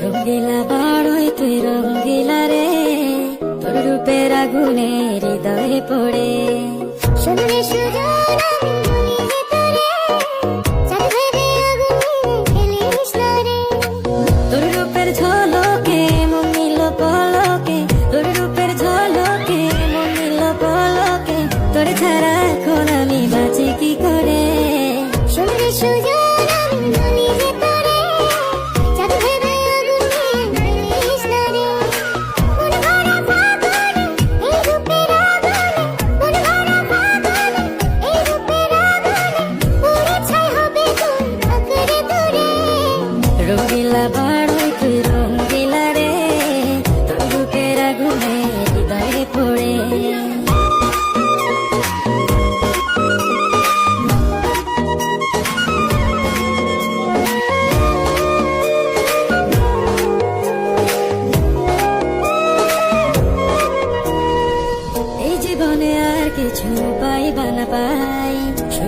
রঙ্গিলা বাড়ই তুই রঙ্গিলা রে, তোর রূপের আগুনে হৃদয়ে পড়ে। শুনলে সুজন আমি বলি যে তোরে, চাঁদ ভেবে আগুনে ফেলিস না রে। তোর রূপের ঝলকে মন নিল পলকে, তোর রূপের ঝলকে মন নিল পলকে, তোর ছাড়া এখন আমি বাঁচি কি করে। শুনলে সুজন আমি বলি যে তোরে, চাঁদ ভেবে আগুনে ফেলিস না রে। মন ভরা ফাগুনে এই রূপের আগুনে, মন ভরা ফাগুনে এই রূপের আগুনে, পুড়ে ছাই হবে তুই আঁকড়ে ধরে। রঙ্গিলা বাড়ই তুই রঙ্গিলা রে, তোর রূপের আগুনে হৃদয়ে পড়ে। এই জীবনে আর কিছু পাইবা না পাই,